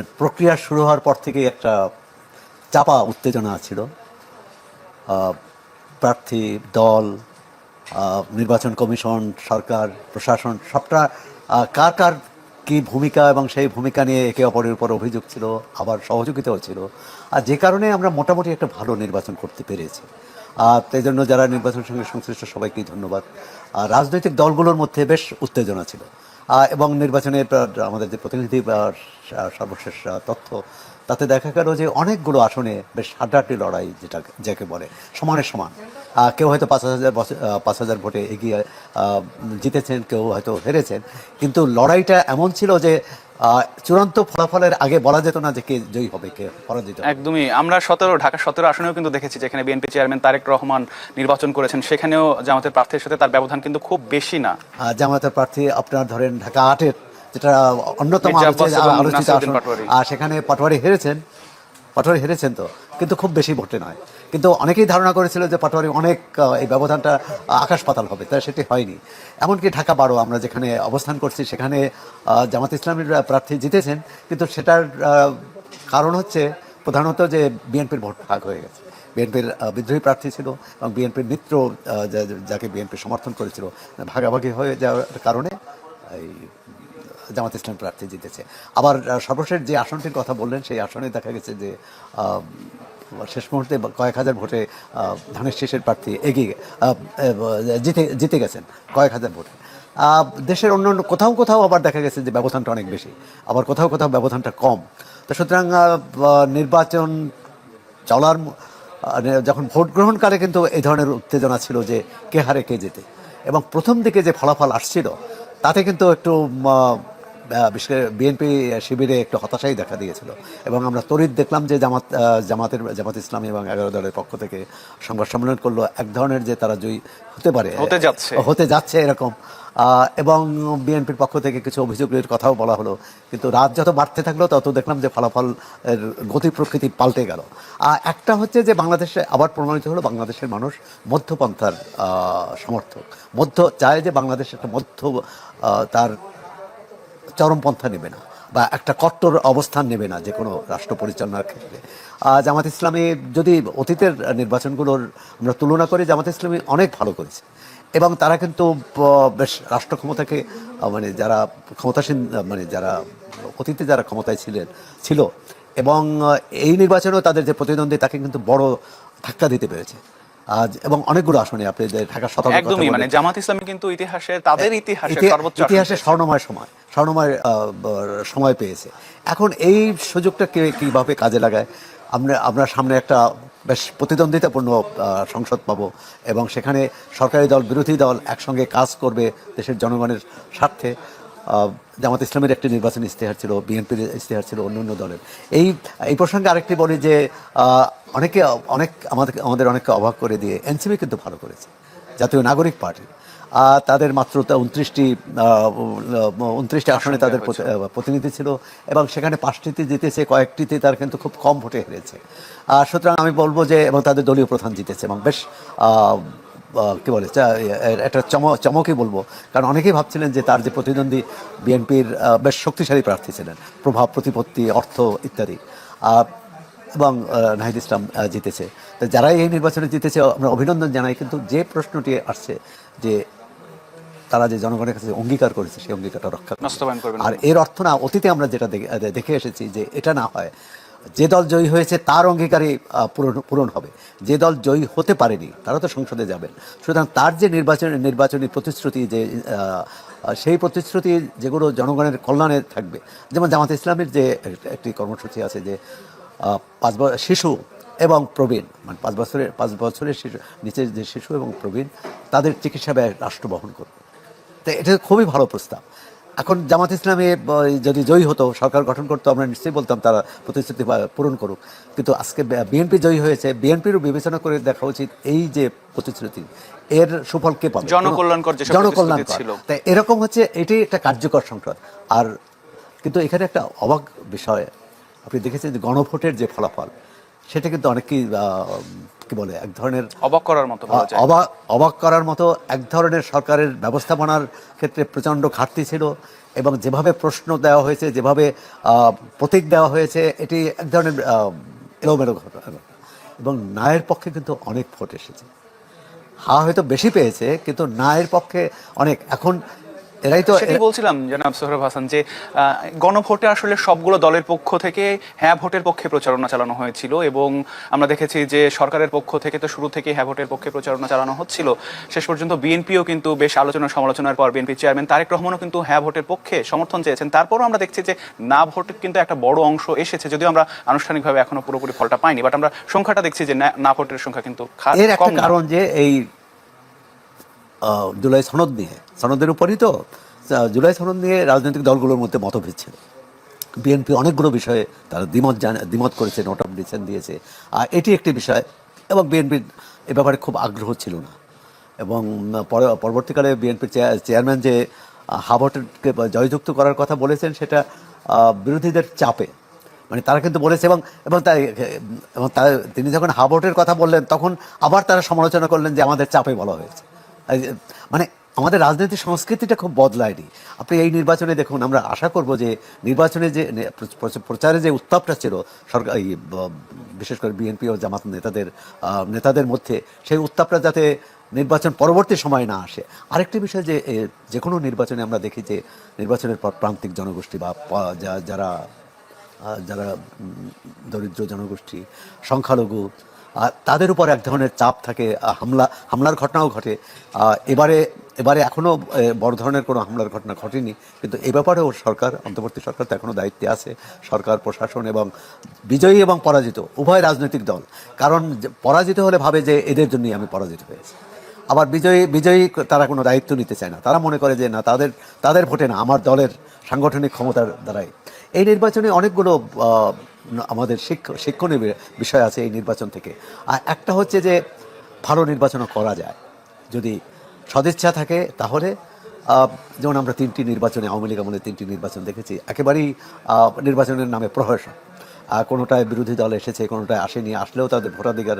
নির্বাচনের প্রক্রিয়া শুরু হওয়ার পর থেকেই একটা চাপা উত্তেজনা ছিল। প্রার্থী, দল, নির্বাচন কমিশন, সরকার, প্রশাসন সবটা কার কার কী ভূমিকা এবং সেই ভূমিকা নিয়ে একে অপরের উপর অভিযোগ ছিল, আবার সহযোগিতাও ছিল। আর যে কারণে আমরা মোটামুটি একটা ভালো নির্বাচন করতে পেরেছি। তাই জন্য যারা নির্বাচনের সঙ্গে সংশ্লিষ্ট সবাইকেই ধন্যবাদ। রাজনৈতিক দলগুলোর মধ্যে বেশ উত্তেজনা ছিল এবং নির্বাচনের আমাদের যে প্রতিনিধি সর্বশেষ তথ্য, তাতে দেখা গেল যে অনেকগুলো আসনে বেশ হাড্ডাহাড্ডি লড়াই, যাকে বলে সমানে সমান। কেউ হয়তো 5,000 ভোটে এগিয়ে জিতেছেন, কেউ হয়তো হেরেছেন, কিন্তু লড়াইটা এমন ছিল যে চূড়ান্ত ফলাফলের আগে বলা যেত না যে কে জয়ী হবে, কে পরাজিত। একদমই। আমরা ঢাকা 17 আসনেও কিন্তু দেখেছি যেখানে বিএনপি চেয়ারম্যান তারেক রহমান নির্বাচন করেছেন, সেখানেও জামাতের প্রার্থীর সাথে তার ব্যবধান কিন্তু খুব বেশি না। জামাতের প্রার্থী আপনার ধরেন ঢাকা 8-এর, যেটা অন্যতম আলোচিত আসন, সেখানে পাটোয়ারি হেরেছেন তো, কিন্তু খুব বেশি ভোটে নয়। কিন্তু অনেকেই ধারণা করেছিল যে পাটোয়ারি অনেক, এই ব্যবধানটা আকাশ পাতাল হবে, তাই সেটি হয়নি। এমনকি ঢাকা 12 আমরা যেখানে অবস্থান করছি, সেখানে জামাত ইসলামীর প্রার্থী জিতেছেন, কিন্তু সেটার কারণ হচ্ছে প্রধানত যে বিএনপির ভোট ভাগ হয়ে গেছে। বিএনপির বিদ্রোহী প্রার্থী ছিল এবং বিএনপির মিত্র যাকে বিএনপি সমর্থন করেছিল, ভাগাভাগি হয়ে যাওয়ার কারণে এই জামাত ইসলাম প্রার্থী জিতেছে। আবার সর্বশেষ যে আসনটির কথা বললেন, সেই আসনে দেখা গেছে যে শেষ মুহূর্তে কয়েক হাজার ভোটে ধানের শীষের প্রার্থী এগিয়ে জিতে গেছেন কয়েক হাজার ভোটে। দেশের অন্য কোথাও আবার দেখা গেছে যে ব্যবধানটা অনেক বেশি, আবার কোথাও ব্যবধানটা কম। তো সুতরাং নির্বাচন চলার যখন ভোট গ্রহণকালে কিন্তু এই ধরনের উত্তেজনা ছিল যে কে হারে কে জেতে, এবং প্রথম দিকে যে ফলাফল আসছিল তাতে কিন্তু একটু বিশেষ করে বিএনপি শিবিরে একটু হতাশাই দেখা দিয়েছিল। এবং আমরা তড়িৎ দেখলাম যে জামাত ইসলামী এবং 11 দলের পক্ষ থেকে সংবাদ সম্মেলন করলো, এক ধরনের যে তারা জয়ী হতে যাচ্ছে এরকম। এবং বিএনপির পক্ষ থেকে কিছু অভিযোগের কথাও বলা হলো, কিন্তু রাত যত বাড়তে থাকলো তত দেখলাম যে ফলাফল গতি প্রকৃতি পাল্টে গেল। একটা হচ্ছে যে বাংলাদেশে আবার প্রমাণিত হলো বাংলাদেশের মানুষ মধ্যপন্থার সমর্থক, চায় যে বাংলাদেশ একটা তার চরমপন্থা নেবে না বা একটা কট্টর অবস্থান নেবে না যে কোনো রাষ্ট্র পরিচালনার ক্ষেত্রে। জামাত ইসলামী যদি অতীতের নির্বাচনগুলোর আমরা তুলনা করি, জামাত ইসলামী অনেক ভালো করেছে এবং তারা কিন্তু বেশ রাষ্ট্র ক্ষমতাকে যারা ক্ষমতাসীন, যারা অতীতে যারা ক্ষমতায় ছিল এবং এই নির্বাচনেও তাদের যে প্রতিদ্বন্দ্বী তাকে কিন্তু বড় ধাক্কা দিতে পেরেছে। এবং অনেকগুলো আসনে আপনি ঢাকা 17 একদমই, জামাত ইসলামী কিন্তু ইতিহাসে স্বর্ণময় সময় পেয়েছে। এখন এই সুযোগটা কিভাবে কাজে লাগায়, আমরা সামনে একটা বেশ প্রতিদ্বন্দ্বিতাপূর্ণ সংসদ পাবো এবং সেখানে সরকারি দল বিরোধী দল একসঙ্গে কাজ করবে দেশের জনগণের স্বার্থে। জামাত ইসলামের একটি নির্বাচনী ইশতেহার ছিল, বিএনপির ইশতেহার ছিল, অন্য দলের। এই প্রসঙ্গে আরেকটি বলি যে আমাদের অনেককে অবাক করে দিয়ে এনসিপি কিন্তু ভালো করেছে, জাতীয় নাগরিক পার্টি। তাদের মাত্র 29টি আসনে তাদের প্রতিনিধি ছিল এবং সেখানে 5টিতে জিতেছে, কয়েকটিতে তার কিন্তু খুব কম ভোটে হেরেছে। সুতরাং আমি বলবো যে, এবং তাদের দলীয় প্রধান জিতেছে এবং বেশ কী বলে একটা চমকই বলবো, কারণ অনেকেই ভাবছিলেন যে তার যে প্রতিদ্বন্দ্বী বিএনপির বেশ শক্তিশালী প্রার্থী ছিলেন, প্রভাব, প্রতিপত্তি, অর্থ ইত্যাদি, এবং নাহিদ ইসলাম জিতেছে। তো যারাই এই নির্বাচনে জিতেছে আমরা অভিনন্দন জানাই। কিন্তু যে প্রশ্নটি আসছে যে তারা যে জনগণের কাছে অঙ্গীকার করেছে সেই অঙ্গীকারটা রক্ষা করবে, আর এর অর্থ না, অতীতে আমরা যেটা দেখে এসেছি যে এটা না হয়, যে দল জয়ী হয়েছে তার অঙ্গীকারই পূরণ হবে, যে দল জয়ী হতে পারেনি তারা তো সংসদে যাবেন। সুতরাং তার যে নির্বাচনী প্রতিশ্রুতি, যে সেই প্রতিশ্রুতি যেগুলো জনগণের কল্যাণে থাকবে, যেমন জামাত ইসলামের যে একটি কর্মসূচি আছে যে 5 শিশু এবং প্রবীণ, 5 বছরের শিশু নিচের যে শিশু এবং প্রবীণ তাদের চিকিৎসা ব্যয় রাষ্ট্র বহন করবে। তো এটা খুবই ভালো প্রস্তাব। এখন জামাত ইসলামী যদি জয়ী হতো, সরকার গঠন করতো, আমরা নিশ্চয়ই বলতাম তারা প্রতিশ্রুতি পূরণ করুক। কিন্তু আজকে বিএনপি জয়ী হয়েছে, বিএনপিরও বিবেচনা করে দেখা উচিত এই যে প্রতিশ্রুতি এর সুফল কে পাবে, জনকল্যাণকর। তাই এরকম হচ্ছে, এটি একটা কার্যকর সংসদ। আর কিন্তু এখানে একটা অবাক বিষয় আপনি দেখেছেন যে গণভোটের যে ফলাফল, সেটা কিন্তু অনেকেই কি বলে এক ধরনের অবাক করার মতো এক ধরনের সরকারের ব্যবস্থাপনার ক্ষেত্রে প্রচণ্ড ঘাটতি ছিল এবং যেভাবে প্রশ্ন দেওয়া হয়েছে, যেভাবে প্রতীক দেওয়া হয়েছে, এটি এক ধরনের এলোমেলো ঘটনা। এবং নায়ের পক্ষে কিন্তু অনেক ভোট এসেছে। হয়তো বেশি পেয়েছে, কিন্তু নায়ের পক্ষে অনেক। এখন এরাই তো সেটাই বলছিলাম জনাব সোহরাব হাসান যে গণভোটে আসলে সবগুলো দলের পক্ষ থেকে হ্যাঁ ভোটের পক্ষে প্রচারণা চালানো হয়েছিল, এবং আমরা দেখেছি যে সরকারের পক্ষ থেকে তো শুরু থেকে হ্যাঁ ভোটের পক্ষে প্রচারণা চালানো হচ্ছিল। শেষ পর্যন্ত বিএনপিও কিন্তু বেশ আলোচনা সমালোচনার পর বিএনপি চেয়ারম্যান তারেক রহমানও কিন্তু হ্যাঁ ভোটের পক্ষে সমর্থন চেয়েছেন। তারপরও আমরা দেখছি যে না ভোটের কিন্তু একটা বড় অংশ এসেছে, যদিও আমরা আনুষ্ঠানিকভাবে এখনো পুরোপুরি ফলটা পাইনি, বাট আমরা সংখ্যাটা দেখছি যে না ভোটের সংখ্যা কিন্তু এর একটা কারণ যে এই জুলাই সনদ নিয়ে, সনদের উপরই তো জুলাই সনদ নিয়ে রাজনৈতিক দলগুলোর মধ্যে মতভেদ ছিল। বিএনপি অনেকগুলো বিষয়ে তারা দ্বিমত করেছে, নোট অফ ডিসেন্ট দিয়েছে, আর এটি একটি বিষয়। এবং বিএনপির এ ব্যাপারে খুব আগ্রহ ছিল না। এবং পরবর্তীকালে বিএনপির চেয়ারম্যান যে হাভোটকে জয়যুক্ত করার কথা বলেছেন, সেটা বিরোধীদের চাপে, মানে তারা কিন্তু বলেছে। এবং এবং তিনি যখন হাভোটের কথা বললেন, তখন আবার তারা সমালোচনা করলেন যে আমাদের চাপে বলা হয়েছে। মানে আমাদের রাজনৈতিক সংস্কৃতিটা খুব বদলায়নি। আপনি এই নির্বাচনে দেখুন, আমরা আশা করব যে নির্বাচনে যে প্রচারে যে উত্তাপটা ছিল সরকার, বিশেষ করে বিএনপি ও জামাত নেতাদের মধ্যে, সেই উত্তাপটা যাতে নির্বাচন পরবর্তী সময় না আসে। আরেকটি বিষয় যে কোনো নির্বাচনে আমরা দেখি যে নির্বাচনের পর প্রান্তিক জনগোষ্ঠী বা যারা দরিদ্র জনগোষ্ঠী, সংখ্যালঘু, তাদের উপর এক ধরনের চাপ থাকে, হামলার ঘটনাও ঘটে। এবারে এখনও বড় ধরনের কোনো হামলার ঘটনা ঘটেনি, কিন্তু এ ব্যাপারেও অন্তর্বর্তী সরকার তো এখনও দায়িত্বে আছে, সরকার প্রশাসন এবং বিজয়ী এবং পরাজিত উভয় রাজনৈতিক দল। কারণ পরাজিত হলে ভাবে যে এদের জন্যই আমি পরাজিত হয়েছি, আবার বিজয়ী তারা কোনো দায়িত্ব নিতে চায় না। তারা মনে করে যে না, তাদের ভোটে না, আমার দলের সাংগঠনিক ক্ষমতার দ্বারাই। এই নির্বাচনে অনেকগুলো আমাদের শিক্ষণীয় বিষয় আছে এই নির্বাচন থেকে। আর একটা হচ্ছে যে ভালো নির্বাচনও করা যায় যদি সদিচ্ছা থাকে। তাহলে যেমন আমরা 3টি নির্বাচনে, আওয়ামী লীগ আমলে 3টি নির্বাচন দেখেছি, একেবারেই নির্বাচনের নামে প্রহসন। কোনোটায় বিরোধী দল এসেছে, কোনোটায় আসেনি, আসলেও তাদের ভোটাধিকার।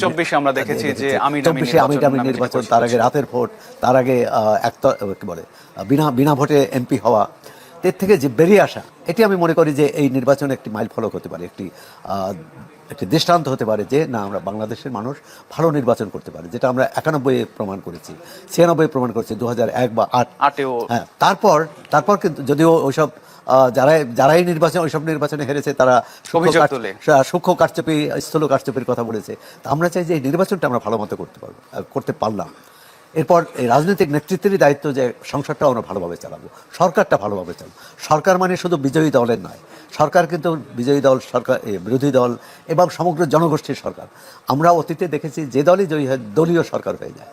24 আমরা দেখেছি যে 24 আমিডামি নির্বাচন, তার আগে রাতের ভোট, তার আগে কি বলে বিনা ভোটে এমপি হওয়া। এর থেকে যে বেরিয়ে আসা, এটি আমি মনে করি যে এই নির্বাচনে একটি মাইল ফলক হতে পারে, একটি দৃষ্টান্ত হতে পারে যে না, আমরা বাংলাদেশের মানুষ ভালো নির্বাচন করতে পারে, যেটা আমরা 91-এ প্রমাণ করেছি, 96-এ প্রমাণ করেছি, 2001 বা 8-এও। হ্যাঁ, তারপর কিন্তু যদিও ওইসব যারাই ওইসব নির্বাচনে হেরেছে, তারা সূক্ষ্ম কারচুপি, স্থূল কারচুপির কথা বলেছে। তা আমরা চাই যে এই নির্বাচনটা আমরা ভালো মতো করতে পারলাম। এরপর এই রাজনৈতিক নেতৃত্বেরই দায়িত্ব যে সংসদটা আমরা ভালোভাবে চালাবো, সরকারটা ভালোভাবে চালাবো। সরকার মানে শুধু বিজয়ী দলের নয়, সরকার কিন্তু বিজয়ী দল, সরকার, বিরোধী দল এবং সমগ্র জনগোষ্ঠীর সরকার। আমরা অতীতে দেখেছি যে দলই জয়ী হয় দলীয় সরকার হয়ে যায়,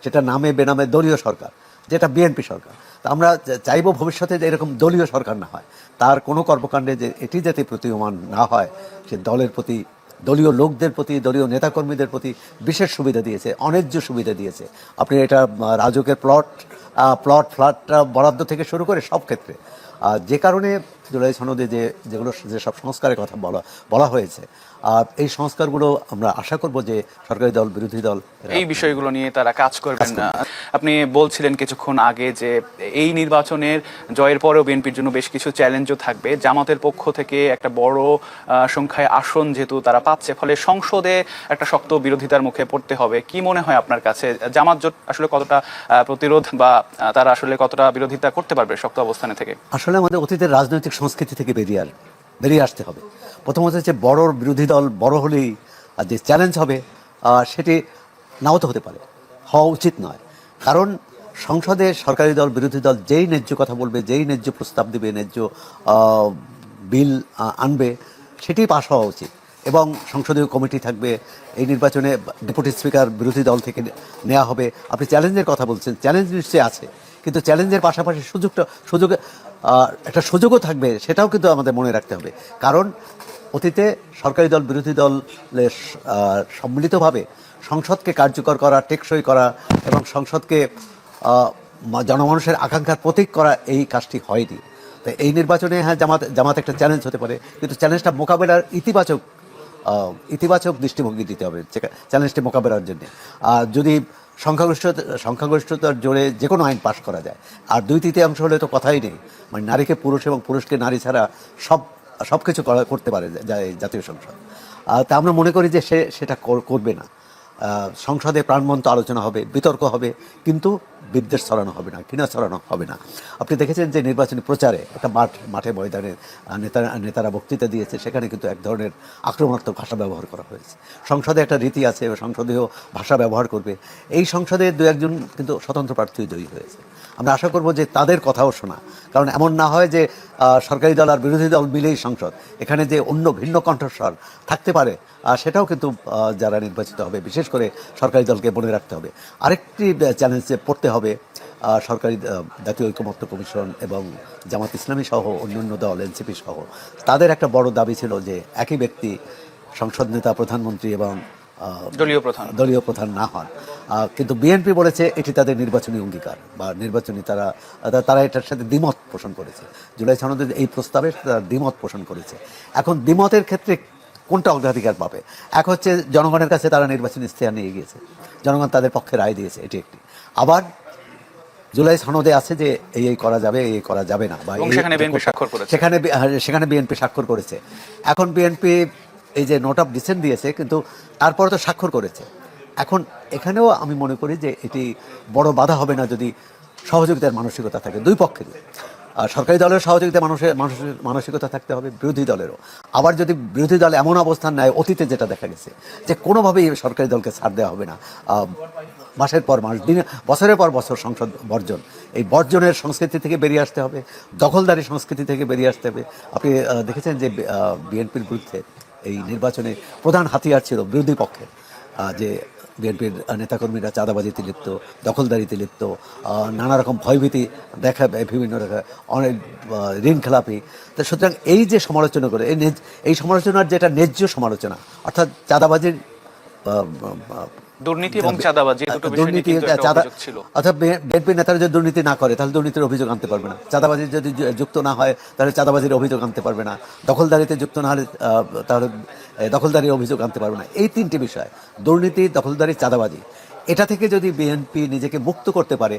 সেটা নামে বেনামে দলীয় সরকার, যেটা বিএনপি সরকার। তা আমরা চাইবো ভবিষ্যতে যে এরকম দলীয় সরকার না হয়, তার কোনো কর্মকাণ্ডে যে এটি যাতে প্রতীয়মান না হয়। সে দলের প্রতি, দলীয় লোকদের প্রতি, দলীয় নেতাকর্মীদের প্রতি বিশেষ সুবিধা দিয়েছে, অন্যায্য সুবিধা দিয়েছে। আপনি এটা রাজুকের ফ্ল্যাট বরাদ্দ থেকে শুরু করে সব ক্ষেত্রে, যে কারণে জুলাই সনদে যেসব সংস্কারের কথা বলা হয়েছে, এই সংস্কারগুলো আমরা আশা করব যে সরকারি দল, বিরোধী দল এই বিষয়গুলো নিয়ে তারা কাজ করবেন না। আপনি বলছিলেন কিছুক্ষণ আগে যে এই নির্বাচনের জয়ের পরেও বিএনপির জন্য বেশ কিছু চ্যালেঞ্জও থাকবে। জামাতের পক্ষ থেকে একটা বড় সংখ্যায় আসন যেহেতু তারা পাচ্ছে, ফলে সংসদে একটা শক্ত বিরোধিতার মুখে পড়তে হবে। কি মনে হয় আপনার কাছে, জামাত জোট আসলে কতটা প্রতিরোধ বা তারা আসলে কতটা বিরোধিতা করতে পারবে শক্ত অবস্থানে থেকে? আসলে আমাদের অতীতের রাজনৈতিক সংস্কৃতি থেকে বেরিয়ে আসতে হবে। প্রথমত হচ্ছে বড় বিরোধী দল বড় হলেই যে চ্যালেঞ্জ হবে, সেটি নাও তো হতে পারে, হওয়া উচিত নয়। কারণ সংসদে সরকারি দল, বিরোধী দল যেই ন্যায্য কথা বলবে, যেই ন্যায্য প্রস্তাব দেবে, ন্যায্য বিল আনবে, সেটি পাশ হওয়া উচিত। এবং সংসদীয় কমিটি থাকবে। এই নির্বাচনে ডেপুটি স্পিকার বিরোধী দল থেকে নেওয়া হবে। আপনি চ্যালেঞ্জের কথা বলছেন, চ্যালেঞ্জ নিশ্চয়ই আছে, কিন্তু চ্যালেঞ্জের পাশাপাশি একটা সুযোগও থাকবে, সেটাও কিন্তু আমাদের মনে রাখতে হবে। কারণ অতীতে সরকারি দল, বিরোধী দলের সম্মিলিতভাবে সংসদকে কার্যকর করা, টেকসই করা এবং সংসদকে জনমানুষের আকাঙ্ক্ষার প্রতীক করা, এই কাজটি হয়নি। তো এই নির্বাচনে হ্যাঁ, জামাত একটা চ্যালেঞ্জ হতে পারে, কিন্তু চ্যালেঞ্জটা মোকাবেলার ইতিবাচক দৃষ্টিভঙ্গি দিতে হবে চ্যালেঞ্জটি মোকাবেলার জন্য। যদি সংখ্যাগরিষ্ঠতার জোরে যে কোনো আইন পাশ করা যায়, আর 2/3 হলে তো কথাই নেই। মানে নারীকে পুরুষ এবং পুরুষকে নারী ছাড়া সব কিছু করতে পারে জাতীয় সংসদ। তা আমরা মনে করি যে সেটা করবে না। সংসদে প্রাণবন্ত আলোচনা হবে, বিতর্ক হবে, কিন্তু বিদ্বেষ ছড়ানো হবে না, ঘৃণা ছড়ানো হবে না। আপনি দেখেছেন যে নির্বাচনী প্রচারে একটা মাঠে ময়দানে নেতারা বক্তৃতা দিয়েছে, সেখানে কিন্তু এক ধরনের আক্রমণাত্মক ভাষা ব্যবহার করা হয়েছে। সংসদে একটা রীতি আছে, সংসদেও ভাষা ব্যবহার করবে। এই সংসদে 2-1 কিন্তু স্বতন্ত্র প্রার্থী জয়ী হয়েছে। আমরা আশা করব যে তাদের কথাও শোনা, কারণ এমন না হয় যে সরকারি দল আর বিরোধী দল মিলেই সংসদ, এখানে যে অন্য ভিন্ন কণ্ঠস্বর থাকতে পারে সেটাও কিন্তু যারা নির্বাচিত হবে, বিশেষ করে সরকারি দলকে মনে রাখতে হবে। আরেকটি চ্যালেঞ্জে পড়তে হবে সরকারি জাতীয় ঐকমত্য কমিশন এবং জামাত ইসলামী সহ অন্যান্য দল, এনসিপি সহ, তাদের একটা বড় দাবি ছিল যে একই ব্যক্তি সংসদ নেতা, প্রধানমন্ত্রী এবং দলীয় প্রধান না হন। কিন্তু বিএনপি বলেছে এটি তাদের নির্বাচনী অঙ্গীকার বা নির্বাচনী, তারা এটার সাথে দ্বিমত পোষণ করেছে। জুলাই সনদের এই প্রস্তাবে তারা দ্বিমত পোষণ করেছে। এখন দ্বিমতের ক্ষেত্রে কোনটা অগ্রাধিকার পাবে? এক হচ্ছে জনগণের কাছে তারা নির্বাচনী ইশতেহার নিয়ে গিয়েছে, জনগণ তাদের পক্ষে রায় দিয়েছে, এটি একটি। আবার জুলাই সনদে আছে যে এই করা যাবে, এই করা যাবে না, বা সেখানে বিএনপি স্বাক্ষর করেছে। এখন বিএনপি এই যে নোট অফ ডিসেন্ট দিয়েছে, কিন্তু তারপরে তো স্বাক্ষর করেছে। এখন এখানেও আমি মনে করি যে এটি বড় বাধা হবে না যদি সহযোগিতার মানসিকতা থাকে দুই পক্ষেরই। সরকারি দলের সহযোগিতা মানসিকতা থাকতে হবে, বিরোধী দলেরও। আবার যদি বিরোধী দল এমন অবস্থান নেয়, অতীতে যেটা দেখা গেছে যে কোনোভাবেই সরকারি দলকে ছাড় দেওয়া হবে না, মাসের পর মাস, বছরের পর বছর সংসদ বর্জন, এই বর্জনের সংস্কৃতি থেকে বেরিয়ে আসতে হবে, দখলদারি সংস্কৃতি থেকে বেরিয়ে আসতে হবে। আপনি দেখেছেন যে বিএনপির বিরুদ্ধে এই নির্বাচনে প্রধান হাতিয়ার ছিল বিরোধী পক্ষের, যে বিএনপির নেতাকর্মীরা চাঁদাবাজিতে লিপ্ত, দখলদারিতে লিপ্ত, নানা রকম ভয়ভীতি বিভিন্ন অনেক ঋণ খেলাপি। তো সুতরাং এই যে সমালোচনা করে, এই সমালোচনার যেটা ন্যায্য সমালোচনা, অর্থাৎ চাঁদাবাজির, দুর্নীতি এবং চাঁদাবাজি, অর্থাৎ বিএনপি নেতারা যদি দুর্নীতি না করে তাহলে দুর্নীতির অভিযোগ আনতে পারবে না, চাঁদাবাজি যদি যুক্ত না হয় তাহলে চাঁদাবাজির অভিযোগ আনতে পারবে না, দখলদারিতে যুক্ত না হলে তাহলে দখলদারির অভিযোগ আনতে পারবে না। এই তিনটি বিষয়, দুর্নীতি, দখলদারি, চাঁদাবাজি, এটা থেকে যদি বিএনপি নিজেকে মুক্ত করতে পারে,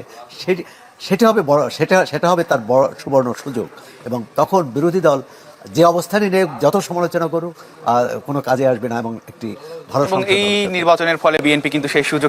সেটা হবে তার বড় সুবর্ণ সুযোগ। এবং তখন বিরোধী দল যে অবস্থানই নেই, যত সমালোচনা করুক, কোনো কাজে আসবে না। এবং একটি ভালো, এই নির্বাচনের ফলে বিএনপি কিন্তু সেই সুযোগ